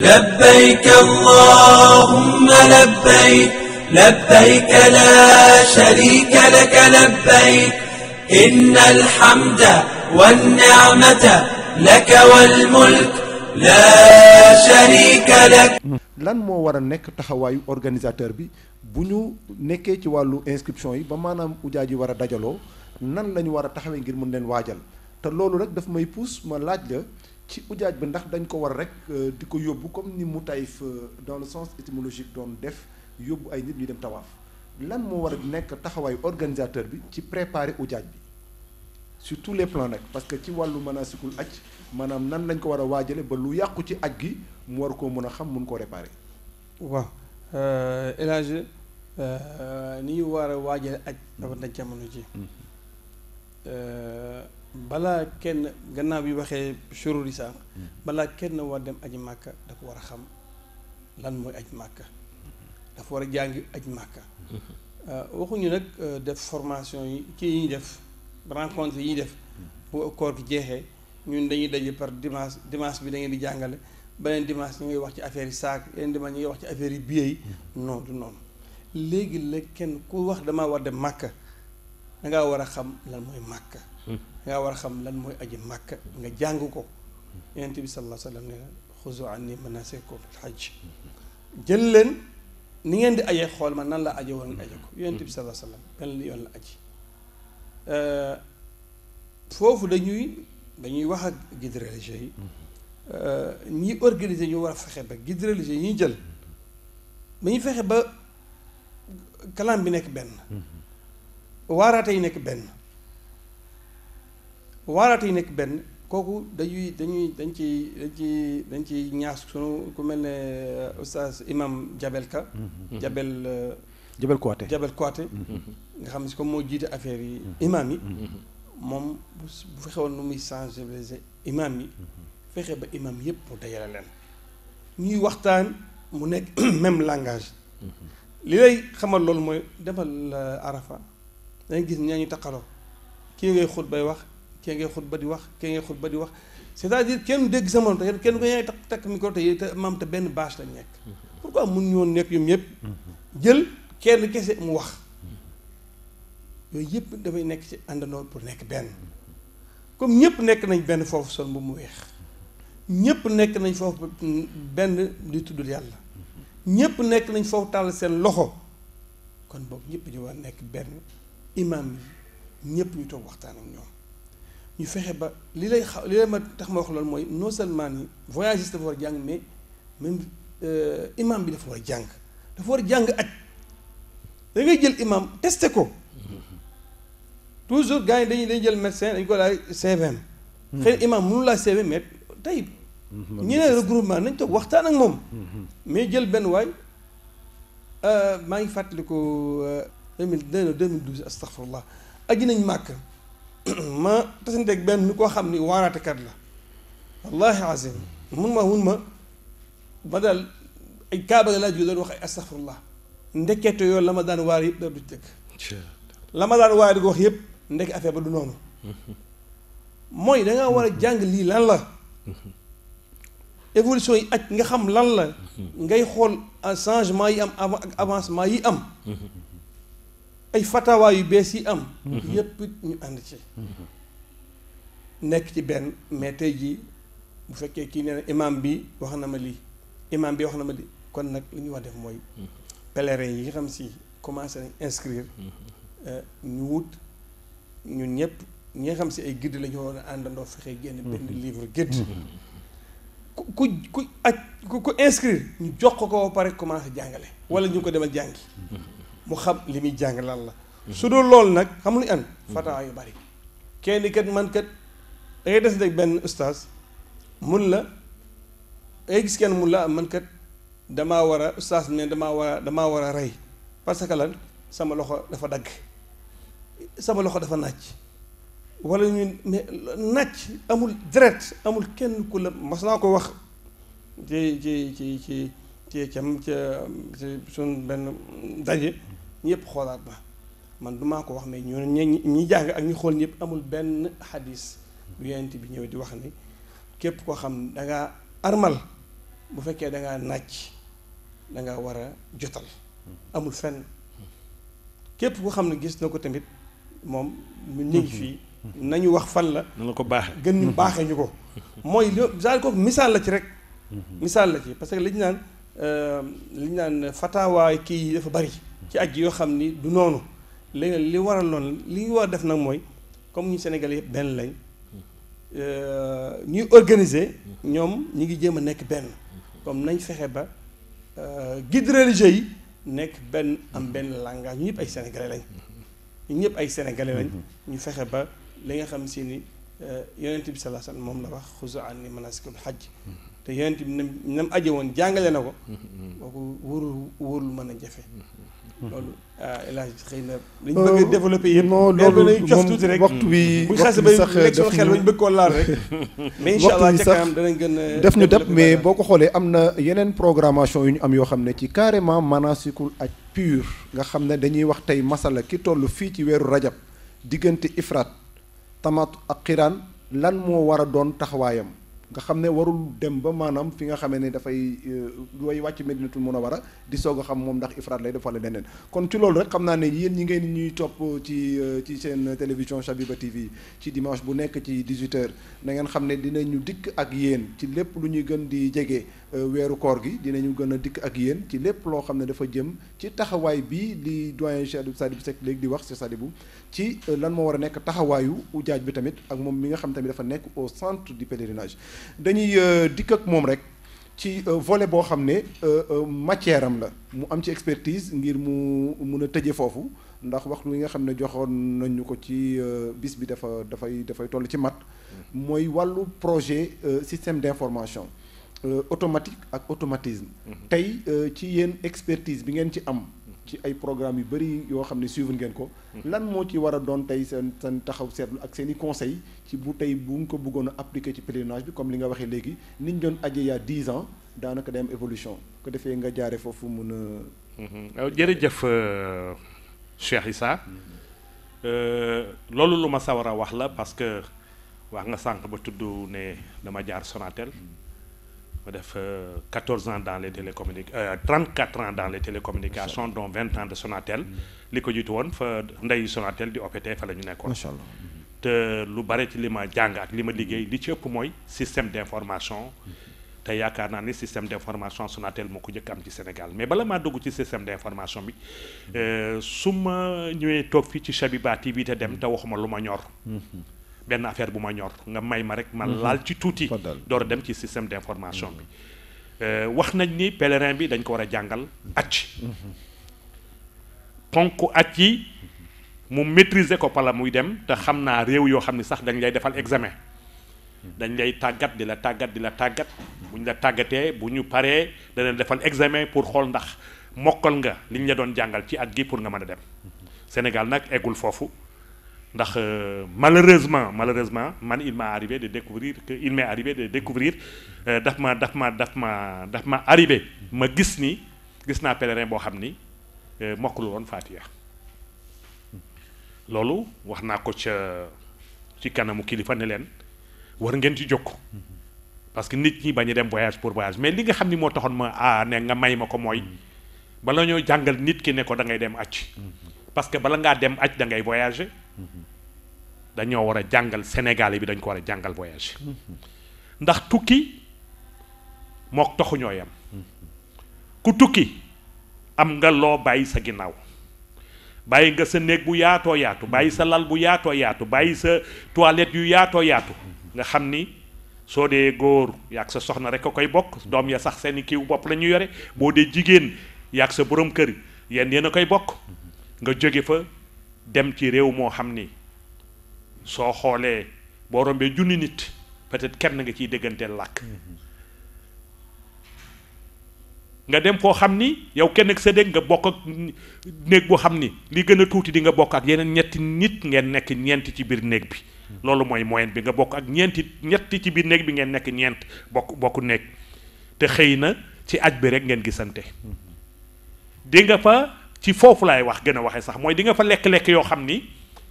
لبيك اللهم لبيك لبيك لا شريك لك لبيك إن الحمد والنعمة لك والملك لا شريك لك. lan moo war a nekk taxawaayu organisateur bi bu ñu nekkee ci wàllu inscription yi ba maanaam ujaa ji war a dajaloo nan la ñu war a taxawee ngir mën leen waajal te loolu rek daf may pousse ma laaj la ci ujaaj bi ndax dañ ko war rek di ko yóbbu comme ni mu tayif dans le sens étymologique doon def yóbbu ay nit ñu dem tawaaf lan moo war a nekk taxawaayu organisateur bi ci préparer ujaaj bi sur tous les plans nag parce que ci wàllu manasikul aj maanaam nan lañ ko war a waajale ba lu yàqu ci aj gi mu war koo mën a xam mun koo réparer. waaw El Hadj ni ñu war a waajale aj dafa dañ jamono ji balaa kenn gannaaw bi waxee shururi sànq balaa kenn war dem aji màkka dafa war a xam lan mooy aj màkka dafa war a jàngi aj màkka waxuñu nag def formation yi ci yi ñuy def rencontre yi ñuy def bu koor gi jeexee ñun dañuy daje par dimanche bi da ngeen di jàngale beneen dimanche ñu ngi wax ci affaire yi saak yeneen dimanche ñu ngi wax ci affaire yi billet yi non du noonu léegi la kenn ku wax damaa war dem màkka dangaa war a xam lan mooy màkka dangaa war a xam lan mooy aji màkka nga jàng ko yonent bi sallallahu alayhi wa sallam ne xuzu anni manasikakum hajj jël leen ni ngeen di ajee xool ma nan la aje woon nga aje ko yonent bi sallallahu alayhi wa sallam benn yoon la aji foofu dañuy wax ak guide religieux yi ñi organiser ñu war a fexe ba guide religieux yi ñuy jël ba ñu fexe ba kalam bi nekk benn waaraate yi nekk benn kooku dañ ci ñaas sunu ku mel ne oustaz imam Jabel Ka Jabel Kouaté nga xam ne si comme moo jiite affaire yi imam yi moom bu fexe woon nu muy sensibiliser imam yi fexe ba imam yëpp mu dajale leen ñuy waxtaan mu nekk même langage li lay xamal loolu mooy demal Arafa dangay gis ñaa ñu taqaloo kii ngay xutba di wax kii ngay xutba di wax c'est-à-dire kenn dégg sa morom te kenn ko yaay takk micro te maam te benn bâche lañ nekk pourquoi mun ñoon nekk ñoom ñëpp jël kenn kese mu wax yooyu yëpp dafay nekk ci àndandoo pour nekk benn comme ñëpp nekk nañ benn foofu sol bu mu weex ñëpp nekk nañ foofu benn di tuddul yàlla ñëpp nekk nañ foofu tàll seen loxo kon boog ñëpp ñu war nekk benn imam yi ñëpp ñu toog waxtaan ak ñoom ñu fexe ba li lay ma tax ma wax loolu mooy non seulement ni voyagiste dafa war a jàng mais même imam bi dafa war a jàng aj da ngay jël imam testé ko toujours gars yi dañuy jël médecin dañu ko laaj CVM xëy na imam mënu laa CV mais tey ñeneen regroupement nañ toog waxtaan ak moom mais jël benn waay maa ngi fàttaliku 2012 astaghfirullah aji nañ màkk ma tasanteeg benn koo xam ni waaraatekat la wallahi azim mun ma daal ay kaaba nga laa jóge doon wax ay astaghfirullah ndekete yooyu la ma daan waar yëpp da du tëkk la ma daan waar di ko wax yëpp ndekk affaire ba du noonu mooy dangaa war a jàng lii lan la évolution yi aj nga xam lan la ngay xool changement yi am ak avancement yi am ay fatawa yu bees yi am yépp ñu ànd ci nekk ci benn mais tey jii bu fekkee kii nee na imam bi wax na ma lii kon nag li ñu wax def mooy pèlerin yi nga xam si commencé nañ inscrire ñu wut ñun ñëpp ñi nga xam si ay guide la ñu war a àndandoo fexe génn benn livre guide ku inscrire ñu jox ko ba pare commencé jàngale wala ñu ko demal jàngi mu xam li muy jàng lan la su dul loolu nag xam lu an fatawa yu bari kenn kat man kat da ngay des rek benn ustaas mun la ngay gis kenn mun la man kat damaa war a ustaas ne damaa war a rey parce que lan sama loxo dafa dagg sama loxo dafa nàcc wala ñu mais nàcc amul deret amul kenn ku la mas naa ko wax ci suñ benn daje ñëpp xoolaat ba man du maa ko wax mais ñi jàng ak ñu xool ñëpp amul benn xadis bu yonent bi ñëw di wax ni képp koo xam dangaa armal bu fekkee da ngaa nàcc da nga war a jotal amul fenn képp ku xam ne gis na ko tamit moom ñu ngi fii nañu wax fan la na ko baax gën ñu baaxee ñu ko mooy genre kooku misaal la ci rek misaal la ci parce que li ñu naan fataawaay kii yi dafa bari ci aj yoo xam ni du noonu léegi li waral loolu li ñu war a def nag mooy comme ñu Sénégalais yëpp benn lañ ñuy organiser ñoom ñi ngi jéem a nekk benn comme nañ fexe ba guide religieux yi nekk benn am benn langage ñu ñëpp ay sénégalais lañ ñu ñëpp ay sénégalais lañ ñu fexe ba li nga xam si ni yonent bi sallallahu alayhi wasallam moom la wax xuzu anni manasikul hajj te yonent bi nam aje woon jàngale na ko kooku wóorul mën a jafe loolu élage xëy na li ñu bëgg a développé yëpp non loolu moom tuuti rek waxtu bi bu xase ba lekk suñu xel ba ñu bëgg koo laal rek mais incha allah ca kanam danañ gën a def ñu def mais boo ko xoolee am na yeneen programmation yu ñu am yoo xam ne ci carrément manasikul aj pur nga xam ne dañuy wax tey masala ki toll fii ci weeru rajab diggante ifraat tamat ak xiraan lan moo war a doon taxawaayam nga xam ne warul dem ba maanaam fi nga xamee ne dafay way wàcc Medinatul Munawwara di soog a xam moom ndax ifraat lay def wala leneen kon ci loolu rek xam naa ne yéen ñi ngeen ñuy topp ci seen télévision Shabiba TV ci dimanche bu nekk ci 18h na ngeen xam ne dinañu dikk ak yéen ci lépp lu ñuy gën di jege weeru koor gi dinañu gën a dikk ak yéen ci lépp loo xam ne dafa jëm ci taxawaay bi li doyen Cheikh Sadibou Seck léegi di wax ci Sadibou ci lan moo war a nekk taxawaayu ujaaj bi tamit ak moom mi nga xam tamit dafa nekk au centre du pèlerinage dañuy dikk ak moom rek ci volet boo xam ne matière am la mu am ci expertise ngir mu mun a tëje foofu ndax waxtu wi nga xam ne joxoon nañu ko ci bis bi dafay toll ci mat mooy wàllu projet système d'information automatique ak automatisme tey ci yéen expertise bi ngeen ci am ci ay programmes yu bëri yoo xam ne suivre ngeen ko lan moo ci war a doon tey seen taxaw seetlu ak seen i conseil ci bu tey bu nga ko bëggoon a appliquer ci pèlerinage bi comme li nga waxee léegi ni ñu doon aje yaa 10 ans daanaka day am évolution ko defee nga jaare foofu mun a jërëjëf Cheikh Issa loolu lu ma sawar a wax la parce que wax nga sànq ba tudd ne dama jaar Sonatel ma def 14 ans dans les télécommunications 34 ans dans les télécommunications dont 20 ans de Sonatel li ko jiitu woon fa ndeyu Sonatel di OPT fa la ñu nekkoon macha allah te lu bare ci li ma jàng ak li ma liggéey li ci ëpp mooy système d'information te yaakaar naa ni système d'information Sonatel moo ko njëkk am ci Sénégal mais bala maa dugg ci système d'information bi su ma ñëwee toog fii ci Shabiba TV te dem te waxuma lu ma ñor benn affaire bu ma ñor nga may ma rek ma laal ci tuuti door a dem ci système d'information bi wax nañ ni pèlerin bi dañ ko war a jàngal acc ponk acc yi mu maîtriser ko pala muy dem te xam naa réew yoo xam ne sax dañ lay defal examen dañ lay tàggat di la tàggat bu ñu la tàggatee bu ñu paree dana defal examen pour xool ndax mokkal nga li ñu la doon jàngal ci at gi pour nga mën a dem Sénégal nag eggul foofu ndax malheureusement man il m'est arrivé de découvrir daf ma arrivé ma gis naa pèlerin boo xam ni mokkul woon Fatiha loolu wax naa ko ci kanamu kilifa ne leen war ngeen ci jokk parce que nit ñi bañ a dem voyage pour voyage mais li nga xam ni moo taxoon ma ne nga may ma ko mooy bala ñoo jàngal nit ki ne ko da ngay dem acc parce que bala ngaa dem acc da ngay voyager dañoo war a jàngal Sénégalais bi dañ ko war a jàngal voyage ndax tukki mook taxuñoo yam ku tukki am nga loo bàyyi sa ginnaaw bàyyi nga sa néeg bu yaatoo yaatu bàyyi sa lal bu yaatoo yaatu bàyyi sa toilette yu yaatoo yaatu nga xam ni soo dee góor yaag sa soxna rek a koy bokk doom ya sax seeni kiiw bopp la ñu yore boo dee jigéen yaag sa borom kër yéen a koy bokk nga jóge fa dem ci réew moo xam ni soo xoolee boo rombee junni nit peut-être kenn nga ciy dégganteel làkk nga dem foo xam ni yow kenn ak sa dégg nga bokk ak néeg boo xam ni li gën a tuuti di nga bokk ak yeneen ñetti nit ngeen nekk ñeenti ci biir néeg bi loolu mooy moyenne bi nga bokk ak ñetti ci biir néeg bi ngeen nekk ñeent bokk néeg te xëy na ci aj bi rek ngeen gisante di nga fa ci foofu laay wax gën a waxee sax mooy di nga fa lekk-lekk yoo xam ni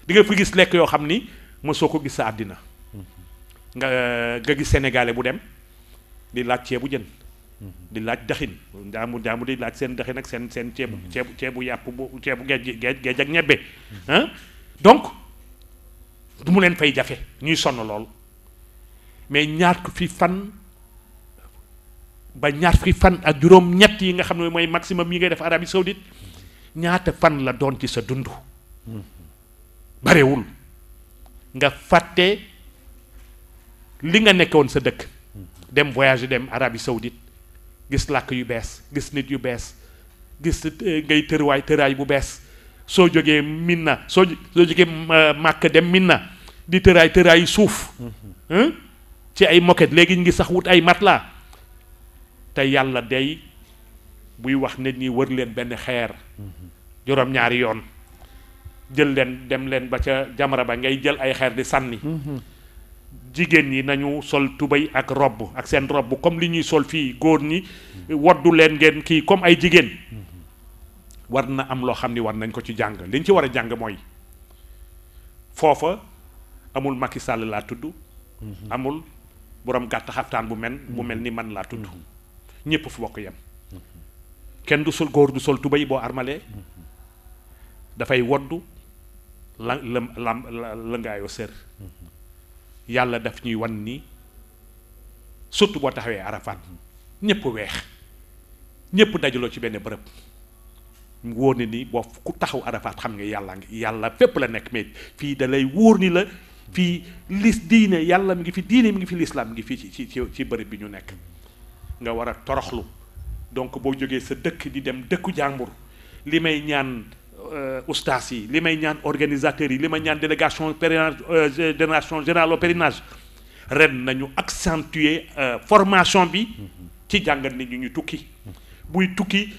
di nga fa gis lekk yoo xam ni mosoo ko gis sa àddina nga gis sénégalais bu dem di laaj ceebu jën di laaj daxin njaamu di laaj seen daxin ak seen ceebu yàpp ceebu géej ak ñebbe donc du mu leen fay jafe ñuy sonn lool mais ñaar fi fan ak juróom ñett yi nga xam ne mooy maximum yi ngay def Arabie Saoudite ñaata fan la doon ci sa dund barewul nga fàtte li nga nekkoon sa dëkk dem voyage dem Arabie Saoudite gis làkk yu bees gis nit yu bees gis ngay tëraay bu bees soo jógee Minna soo jógee Màkk dem Minna di tëraayu suuf ci ay moquette léegi ñu ngi sax wut ay matelas te yàlla day buy wax nit ñi wër leen benn xeer juróom-ñaari yoon jël leen dem leen ba ca jamra ba ngay jël ay xeer di sànni jigéen ñi nañu sol tubéy ak robb ak seen robb comme li ñuy sol fii góor ñi woddu leen ngeen kii comme ay jigéen war na am loo xam ni war nañ ko ci jàng liñ ci war a jàng mooy foofa amul Macky Sall laa tudd amul borom gàtt xaftaan bu mel ni man laa tudd ñépp fu bokk yem kenn du sol góor du sol tubéy boo armalee dafay woddu la ngaayoo sër yàlla daf ñuy wan ni surtout boo taxawee Arafat ñépp weex ñépp dajaloo ci benn bërëb mu wóor ni ni boo ku taxaw Arafat xam nga yàlla fépp la nekk mais fii da lay wóor ni la fii diine yàlla mi ngi fi diine mi ngi fi lislaam mi ngi fii ci bërëb bi ñu nekk nga war a toroxlu donc boo jógee sa dëkk di dem dëkku jàmbur li may ñaan ustaas yi li may ñaan organisateurs yi li may ñaan délégation générale au pèlerinage ren nañu accentuer formation bi ci jàngat nit ñu tukki buy tukki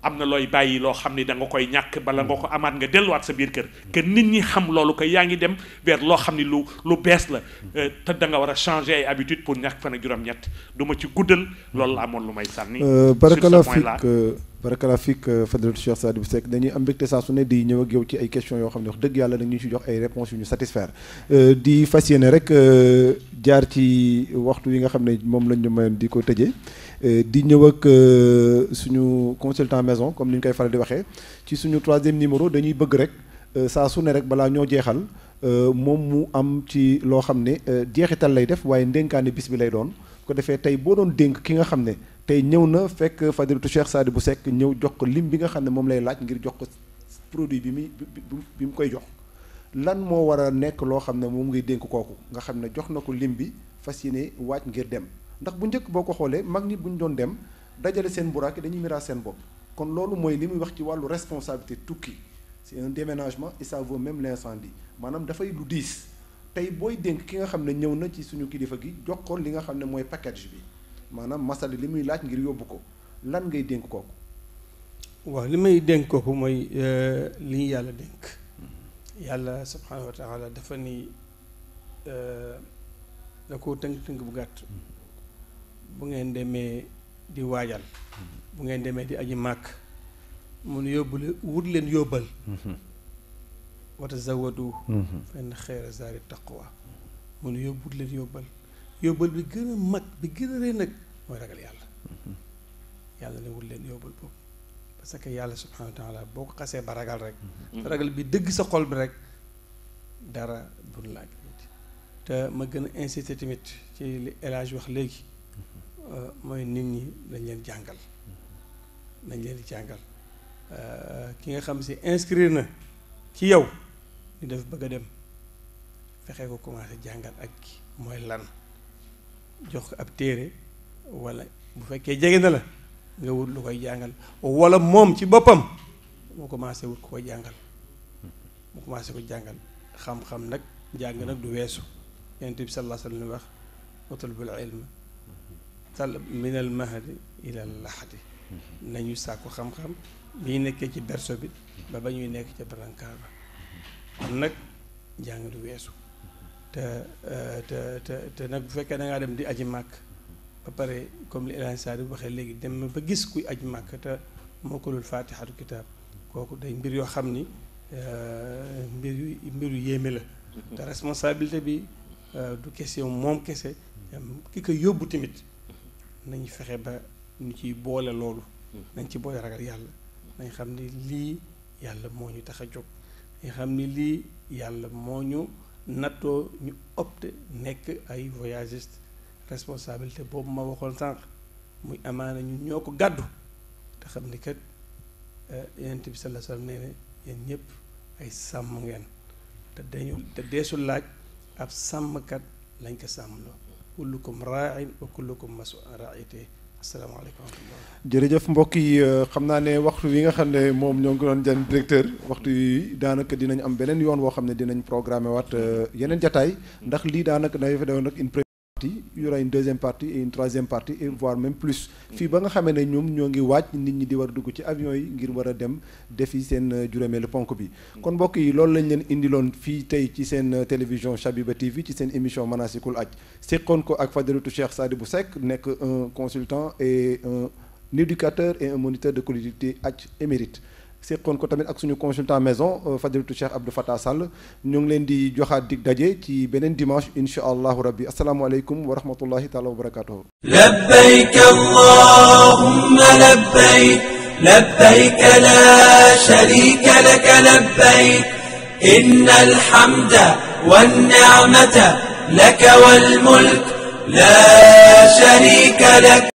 am na looy bàyyi loo xam ni da nga koy ñàkk bala nga ko amaat nga delluwaat sa biir kër que nit ñi xam loolu que yaa ngi dem vers loo xam ni lu bees la te da nga war a changer ay habitude pour ñàkk fan ak juróom-ñett du ma ci guddal loolu la amoon lu may sànni barakala fiik Fadilatu Cheikh Sadibou Seck dañuy am mbégte saa su ne di ñëw ak yow ci ay questions yoo xam ne wax dëgg yàlla dañuy ci jox ay réponses yu ñu satisfaire di fas yéene rek jaar ci waxtu yi nga xam ne moom lañ ñu mayoon di ko tëjee di ñëw ak suñu consultant maison comme ni ñu koy faral di waxee ci suñu 3e numéro dañuy bëgg rek saa su ne rek balaa ñoo jeexal moom mu am ci loo xam ne jeexital lay def waaye ndénkaane bis bi lay doon ko defee tey boo doon dénk ki nga xam ne tey ñëw na fekk Fadilatu Cheikh Sadibou Seck ñëw jox ko lim bi nga xam ne moom lay laaj ngir jox ko produit bi mu koy jox lan moo war a nekk loo xam ne moom ngay dénk kooku nga xam ne jox na ko lim bi fas yéene waaj ngir dem ndax bu njëkk boo ko xoolee mag ñi bu ñu doon dem dajale seen buraake dañuy miraas seen bopp kon loolu mooy li muy wax ci wàllu responsabilité tukki c'est un déménagement et ça vaut même l'incendie maanaam dafay lu diis tey booy dénk ki nga xam ne ñëw na ci suñu kilifa gi jox ko li nga xam ne mooy package bi maanaam masali li muy laaj ngir yóbbu ko lan ngay dénk kooku. waaw li may dénk kooku mooy li ñu yàlla dénk yàlla subhanahu wa taala dafa ni da ko tënk bu gàtt bu ngeen demee di waajal bu ngeen demee di aji màkk mun yóbbu wut leen yóbbal wa tazawwadu fa inna xayra zaadi taqwa mun yóbbu leen yóbbal bi gën a mag bi gën a rëy nag mooy ragal yàlla ne wut leen yóbbal boobu parce que yàlla subhanahu wa taala boo ko xasee ba ragal rek ragal bi dëgg sa xol bi rek dara bun laaj te ma gën a insister tamit ci li El Hadj wax léegi mooy nit ñi dañ leen jàngal dañ leen di jàngal ki nga xam si inscrire na ci yow ñu def bëgg a dem fexe ko commencé jàngal ak mooy lan jox ko ab téere wala bu fekkee jege na la nga wut lu koy jàngal wala moom ci boppam moo commencé wut ku koy jàngal mu commencé ko jàngal xam-xam nag jàng nag du weesu Yonent bi sallallahu alayhi wa sallam wax utlubul ilma min al mahdi ila al lahdi nañu sàkku xam-xam bi ñu nekkee ci berceau bi ba ñuy nekk ca brancard ba kon nag jàng du weesu te nag bu fekkee da ngaa dem di aji màkk ba pare comme li El Hadj Sadibou waxee léegi dem ba gis kuy aji màkk te mokkalul faatixatu kitaab kooku day mbir yoo xam ni mbir yu yéeme la te responsabilité bi du question moom kese ki ko yóbbu tamit nañu fexe ba ñu ciy boole loolu nañ ci boole ragal yàlla nañ xam ni lii yàlla moo ñu tax a jóg nañ xam ni lii yàlla moo ñu nattoo ñu opté nekk ay voyagistes responsabilité boobu ma waxoon sànq muy amaana ñun ñoo ko gàddu te xam ni kat yonent bi sallallahu alayhi wasallam nee na yéen ñëpp ay sàmm ngeen te deesul laaj ab sàmmkat lañ ko sàmmloo kullukum raa'in wa kullukum mas'uulun an ra'iyyatihi asalaamaaleykum wa rahmatulah. jërëjëf mbokk yi xam naa ne waxtu wi nga xam ne moom ñoo ngi doon jënd directeur waxtu yi daanaka dinañ am beneen yoon woo xam ne dinañ programmer waat yeneen jataay ndax lii daanaka dafa doon nag une première partie il y aura une deuxième partie et une troisième partie et voire même plus fii ba nga xamee ne ñoom ñoo ngi waaj nit ñi di war dugg ci avion yi ngir war a dem defi seen juróomeelu ponk bi kon mbokk yi loolu lañ leen indiloon fii tey ci seen télévision Chabiba TV ci seen émission Manasikul Hajj seqoon ko ak Fadilatu Cheikh Sadibou Seck nekk un consultant et un éducateur et un moniteur de collectivité Hajj émérite seqoon ko tamit ak suñu consultant maison Fadilatu Cheikh Abdou Fatah Sall ñu ngi leen di joxaat dig daje ci beneen dimanche insha allahu rabbi asalaamualeykum wa rahmatullahi taala wa barakatuhu labbayk allahumma labbayk labbayk la sharika laka labbayk innal hamda wan ni'mata laka wal mulk la sharika lak